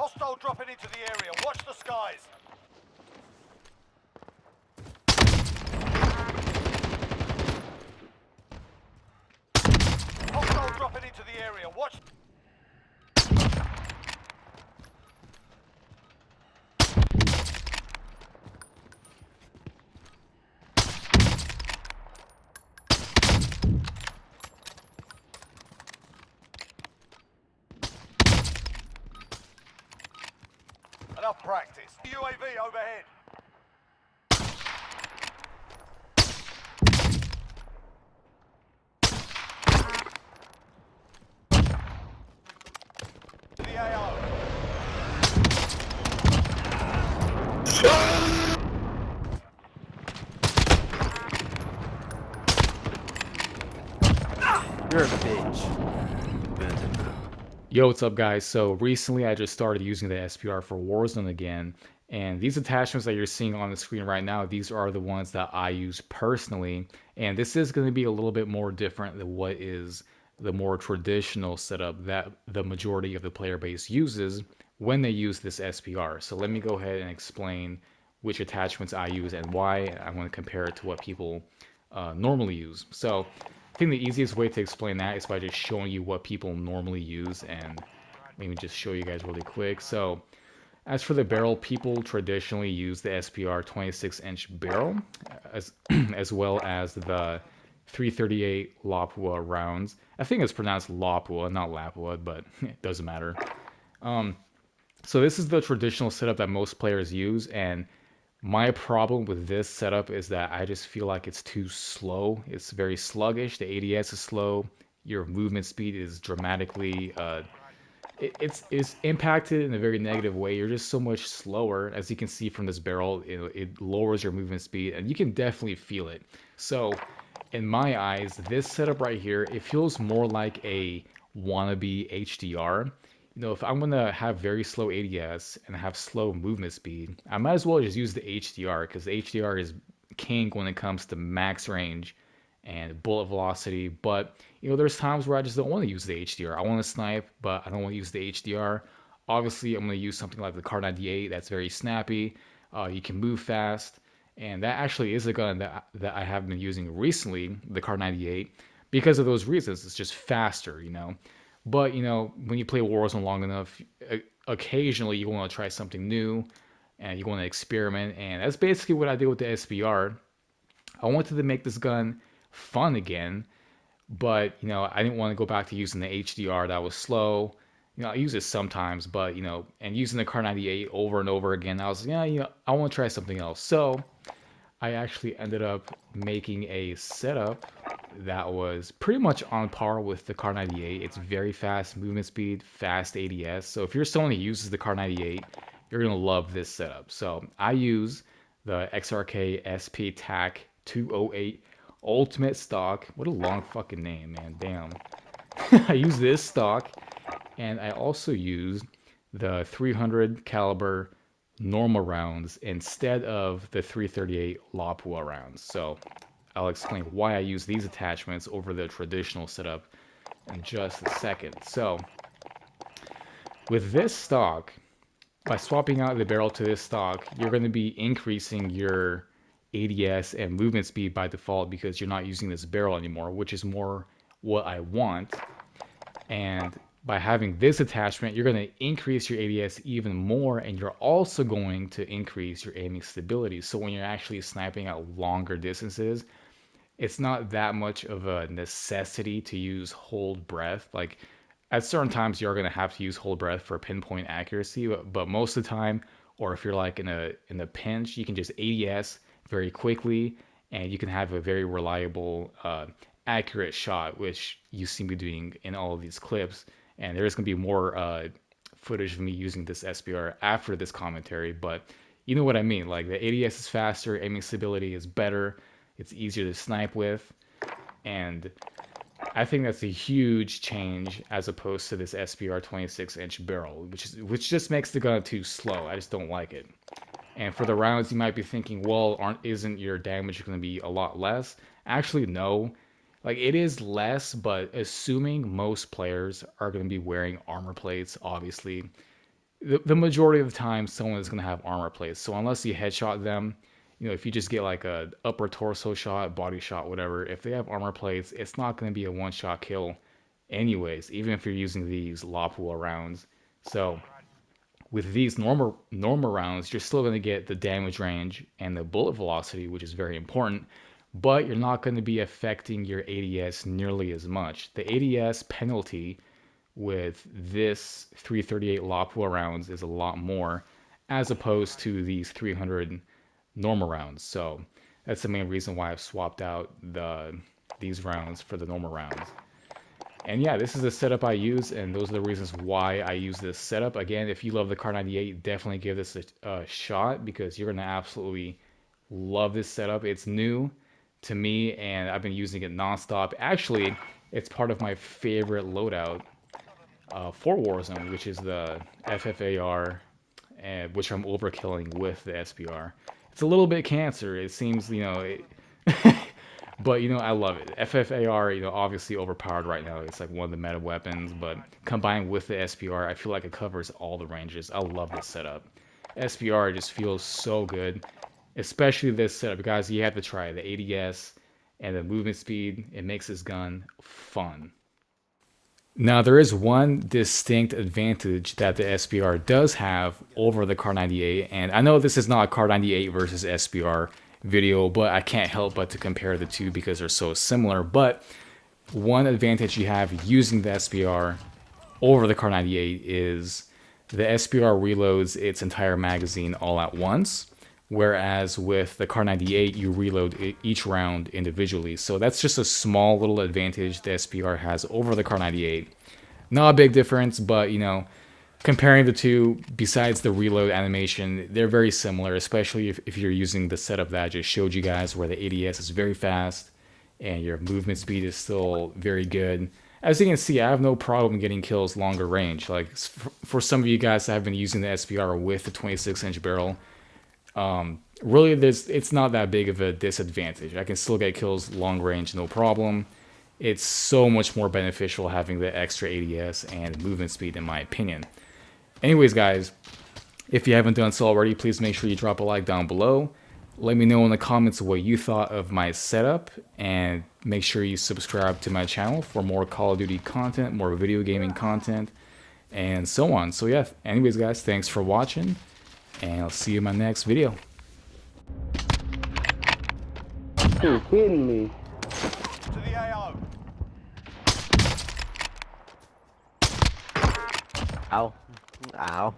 Hostile dropping into the area. Watch the skies. Hostile dropping into the area. Watch. Enough practice. UAV overhead. To the AO. You're a bitch. Yo, what's up guys? So recently I just started using the SPR for Warzone again, and these attachments that you're seeing on the screen right now, these are the ones that I use personally, and this is going to be a little bit more different than what is the more traditional setup that the majority of the player base uses when they use this SPR. So let me go ahead and explain which attachments I use and why. I want to compare it to what people normally use. So I think the easiest way to explain that is by just showing you what people normally use, and let me just show you guys really quick. So as for the barrel, people traditionally use the SPR 26-inch barrel as as well as the 338 Lapua rounds. I think it's pronounced Lapua, not Lapua, but it doesn't matter. So this is the traditional setup that most players use, and my problem with this setup is that I just feel like it's too slow. It's very sluggish. The ADS is slow. Your movement speed is dramatically it's impacted in a very negative way. You're just so much slower. As you can see from this barrel, it lowers your movement speed, and you can definitely feel it. So in my eyes, this setup right here, it feels more like a wannabe HDR. You know, if I'm gonna have very slow ADS and have slow movement speed, I might as well just use the HDR, because the HDR is king when it comes to max range and bullet velocity. But you know, there's times where I just don't want to use the HDR. I want to snipe, but I don't want to use the HDR. Obviously, I'm going to use something like the Kar98 that's very snappy. You can move fast, and that actually is a gun that I have been using recently, the Kar98, because of those reasons. It's just faster, you know. But you know, when you play Warzone long enough, occasionally you want to try something new, and you want to experiment, and that's basically what I did with the SPR. I wanted to make this gun fun again, but you know, I didn't want to go back to using the HDR that was slow. You know, I use it sometimes, but you know, and using the Kar98 over and over again, I was, yeah, you know, I want to try something else. So I actually ended up making a setup that was pretty much on par with the Kar98. It's very fast movement speed, fast ADS. So if you're someone who uses the Kar98, you're gonna love this setup. So I use the XRK SP TAC 208 Ultimate Stock. What a long fucking name, man. Damn. I use this stock, and I also use the 300 caliber normal rounds instead of the 338 Lapua rounds. So I'll explain why I use these attachments over the traditional setup in just a second. So with this stock, by swapping out the barrel to this stock, you're going to be increasing your ADS and movement speed by default because you're not using this barrel anymore, which is more what I want. And by having this attachment, you're going to increase your ADS even more, and you're also going to increase your aiming stability. So when you're actually sniping at longer distances, it's not that much of a necessity to use hold breath. Like at certain times you're going to have to use hold breath for pinpoint accuracy, but most of the time, or if you're like in a pinch, you can just ADS very quickly, and you can have a very reliable accurate shot, which you see me doing in all of these clips. And there's going to be more footage of me using this SPR after this commentary, but you know what I mean. Like the ADS is faster, aiming stability is better, it's easier to snipe with, and I think that's a huge change as opposed to this SPR 26-inch barrel, which just makes the gun too slow. I just don't like it. And for the rounds, you might be thinking, well, isn't your damage going to be a lot less? Actually, no. Like, it is less, but assuming most players are going to be wearing armor plates, obviously, the majority of the time someone is going to have armor plates. So unless you headshot them, if you just get like a upper torso shot, body shot, whatever, if they have armor plates, it's not going to be a one-shot kill anyways, even if you're using these Lopua rounds. So with these normal rounds, you're still going to get the damage range and the bullet velocity, which is very important, but you're not going to be affecting your ADS nearly as much. The ADS penalty with this 338 Lopua rounds is a lot more as opposed to these 300 normal rounds. So that's the main reason why I've swapped out these rounds for the normal rounds. And yeah, this is the setup I use, and those are the reasons why I use this setup. Again, if you love the Kar 98, definitely give this a shot, because you're going to absolutely love this setup. It's new to me, and I've been using it nonstop. Actually, it's part of my favorite loadout for Warzone, which is the FFAR, which I'm overkilling with the SPR. It's a little bit cancer. It seems, but I love it. FFAR, obviously overpowered right now. It's like one of the meta weapons, but combined with the SPR, I feel like it covers all the ranges. I love this setup. SPR just feels so good, especially this setup, guys. You have to try it. The ADS and the movement speed. It makes this gun fun. Now, there is one distinct advantage that the SPR does have over the Kar 98, and I know this is not a Kar 98 versus SPR video, but I can't help but to compare the two because they're so similar. But one advantage you have using the SPR over the Kar 98 is the SPR reloads its entire magazine all at once, whereas with the Kar 98 you reload each round individually. So that's just a small little advantage the SPR has over the Kar 98. Not a big difference, but comparing the two, besides the reload animation, they're very similar, especially if you're using the setup that I just showed you guys, where the ADS is very fast and your movement speed is still very good. As you can see, I have no problem getting kills longer range. Like, for some of you guys that have been using the SPR with the 26-inch barrel, really it's not that big of a disadvantage. I can still get kills long range, no problem. It's so much more beneficial having the extra ADS and movement speed, in my opinion. Anyways, guys, if you haven't done so already, please make sure you drop a like down below. Let me know in the comments what you thought of my setup, and make sure you subscribe to my channel for more Call of Duty content, more video gaming content, and so on. So yeah, anyways, guys, thanks for watching, and I'll see you in my next video. You're kidding me. To the AO. Ow. Ow.